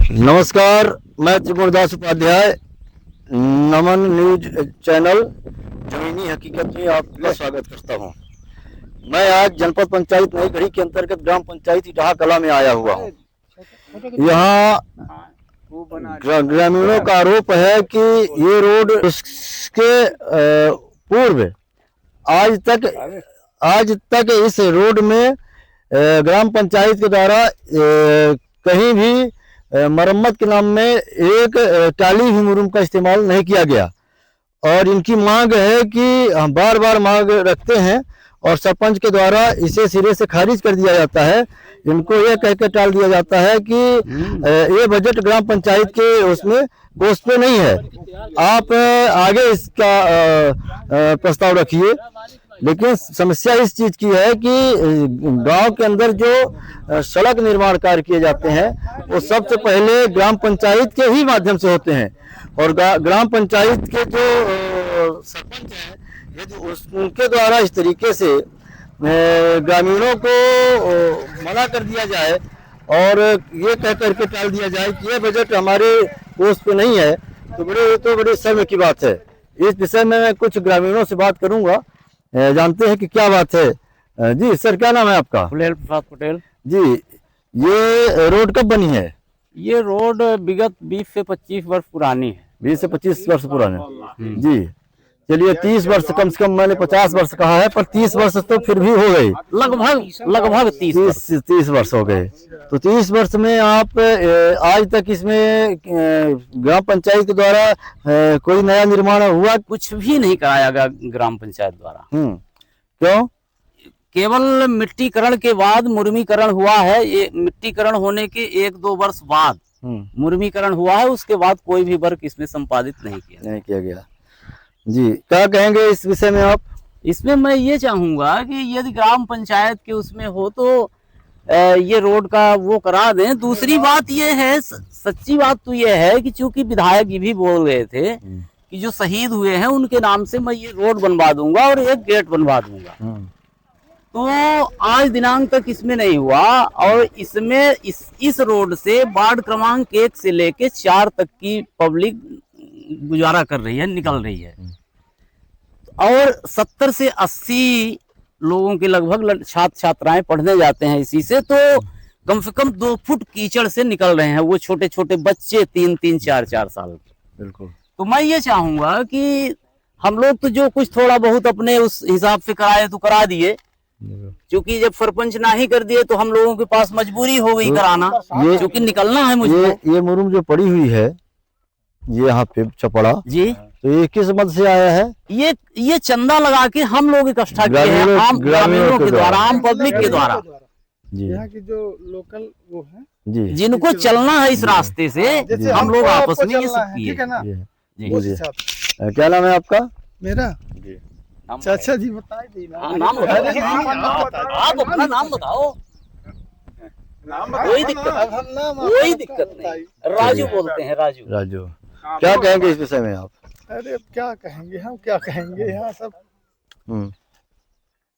नमस्कार, मैं त्रिपुरदास उपाध्याय, नमन news channel जमीनी हकीकत में आपका स्वागत करता हूं। मैं आज जनपद पंचायत नई गढ़ी के अंतर्गत ग्राम पंचायत इटाहा कला में आया हुआ हूं। यहाँ ग्रामीणों का आरोप है कि ये रोड उसके पूर्व आज तक इस रोड में ग्राम पंचायत के द्वारा कहीं भी मरम्मत के नाम में एक टाली ही मुरुम का इस्तेमाल नहीं किया गया और इनकी मांग है कि हम बार बार मांग रखते हैं और सरपंच के द्वारा इसे सिरे से खारिज कर दिया जाता है। इनको यह कह के टाल दिया जाता है कि ये बजट ग्राम पंचायत के उसमें कोष पे नहीं है, आप आगे इसका प्रस्ताव रखिए। लेकिन समस्या इस चीज की है कि गांव के अंदर जो सड़क निर्माण कार्य किए जाते हैं वो सबसे पहले ग्राम पंचायत के ही माध्यम से होते हैं और ग्राम पंचायत के जो सरपंच हैं उनके द्वारा इस तरीके से ग्रामीणों को मना कर दिया जाए और ये कह करके टाल दिया जाए कि ये बजट हमारे कोष पे नहीं है, तो बड़े शर्म की बात है। इस विषय में मैं कुछ ग्रामीणों से बात करूंगा, जानते हैं कि क्या बात है। जी सर, क्या नाम है आपका? प्रसाद पटेल जी। ये रोड कब बनी है? ये रोड विगत 20 से 25 वर्ष पुरानी है। 20 से 25 वर्ष पुराने। जी चलिए, 30 वर्ष कम से कम, मैंने 50 वर्ष कहा है पर 30 वर्ष तो फिर भी हो गए, लगभग 30 वर्ष हो गए। तो 30 वर्ष में आप आज तक इसमें ग्राम पंचायत के द्वारा कोई नया निर्माण हुआ? कुछ भी नहीं कराया गया ग्राम पंचायत द्वारा। क्यों? केवल मिट्टीकरण के बाद मुर्मीकरण हुआ है। ये मिट्टीकरण होने के 1-2 वर्ष बाद मुर्मीकरण हुआ है, उसके बाद कोई भी वर्क इसमें संपादित नहीं किया गया। जी, क्या कहेंगे इस विषय में आप? इसमें मैं ये चाहूंगा कि यदि ग्राम पंचायत के उसमें हो तो ये रोड का वो करा दें। दूसरी बात ये है, सच्ची बात तो ये है कि चूंकि विधायक ये भी बोल रहे थे कि जो शहीद हुए हैं उनके नाम से मैं ये रोड बनवा दूंगा और एक गेट बनवा दूंगा, तो आज दिनांक तक इसमें नहीं हुआ और इसमें इस रोड से वार्ड क्रमांक 1 से लेके 4 तक की पब्लिक गुजारा कर रही है, निकल रही है और 70 से 80 लोगों के लगभग छात्र छात्राएं पढ़ने जाते हैं इसी से, तो कम से कम 2 फुट कीचड़ से निकल रहे हैं वो छोटे छोटे बच्चे, 3-3, 4-4 साल के। बिल्कुल। तो मैं ये चाहूंगा कि हम लोग तो जो कुछ थोड़ा बहुत अपने उस हिसाब से कराए तो करा दिए, क्योंकि जब सरपंच ना ही कर दिए तो हम लोगों के पास मजबूरी हो गई कराना, क्योंकि निकलना है मुझे। ये मुरुम जो पड़ी हुई है ये यहाँ पे चपड़ा जी, तो ये किस मद से आया है? ये चंदा लगा के हम लोग इकट्ठा किए हैं, आम ग्रामीणों के द्वारा, आम पब्लिक के द्वारा, यहाँ की जो लोकल वो है जी, जिनको चलना है इस रास्ते से, हम लोग आपस में ये सब किए। क्या नाम है आपका? मेरा चाचा जी बताए दी ना। नाम आप अपना नाम बताओ। कोई दिक्कत नहीं। राजू बोलते हैं, राजू। क्या कहेंगे इस विषय में आप? अरे अब क्या कहेंगे, हम क्या कहेंगे, यहाँ सब।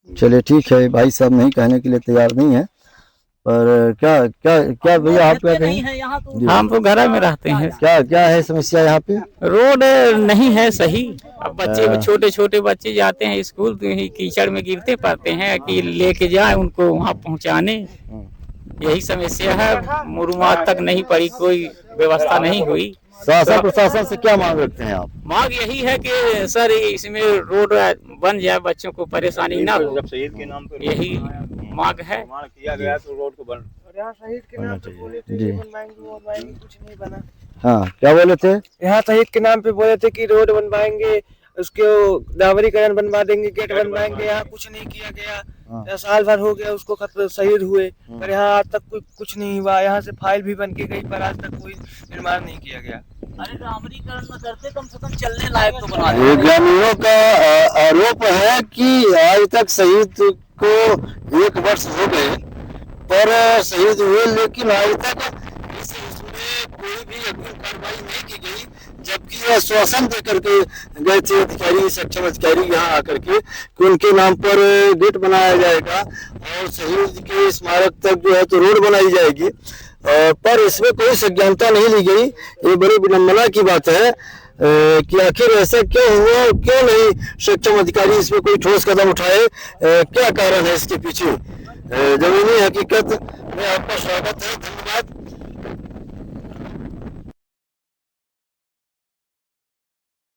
चलिए ठीक है, भाई साहब नहीं कहने के लिए तैयार नहीं है, पर क्या भैया आप क्या कहेंगे? हम तो घर में रहते हैं। क्या है समस्या यहाँ पे? रोड नहीं है सही। अब बच्चे, छोटे छोटे बच्चे जाते हैं स्कूल तो यही कीचड़ में गिरते पड़ते हैं कि लेके जाए उनको वहाँ पहुँचाने, यही समस्या है। मुरुमात तक नहीं पड़ी, कोई व्यवस्था नहीं हुई। शासन प्रशासन से क्या मांग रखते हैं आप? मांग यही है कि सर इसमें रोड बन जाए, बच्चों को परेशानी ना हो, शहीद के नाम पर यही मांग है। किया गया तो रोड को बन, यहाँ शहीद के नाम पे बोले थे कि बनवाएंगे, कुछ नहीं बना। हाँ, क्या बोले थे? यहाँ शहीद के नाम पे बोले थे कि रोड बनवाएंगे, उसके डावरीकरण बनवा देंगे, गेट बनवाएंगे, यहाँ कुछ नहीं किया गया। साल भर हो गया उसको शहीद हुए, पर यहाँ आज तक कुछ नहीं हुआ। यहाँ से फाइल भी बन के गई पर आज तक कोई निर्माण नहीं किया गया। अरे डामरीकरण न करते, कम से कम चलने लायक तो बना दे। ग्रामीणों का आरोप है कि आज तक शहीद को 1 वर्ष हो गए पर शहीद हुए, लेकिन आज तक इसमें कोई भी अग्रिम कार्रवाई नहीं की गई, जबकि आश्वासन दे करके गए थे अधिकारी, सक्षम अधिकारी यहाँ आकर के कि उनके नाम पर गेट बनाया जाएगा और शहीद के स्मारक तक जो है तो रोड बनाई जाएगी। पर इसमें कोई संज्ञानता नहीं ली गई। ये बड़ी विडंबना की बात है कि आखिर ऐसा क्यों हुआ और क्यों नहीं सक्षम अधिकारी इसमें कोई ठोस कदम उठाए, क्या कारण है इसके पीछे। जमीनी हकीकत में आपका स्वागत है, धन्यवाद।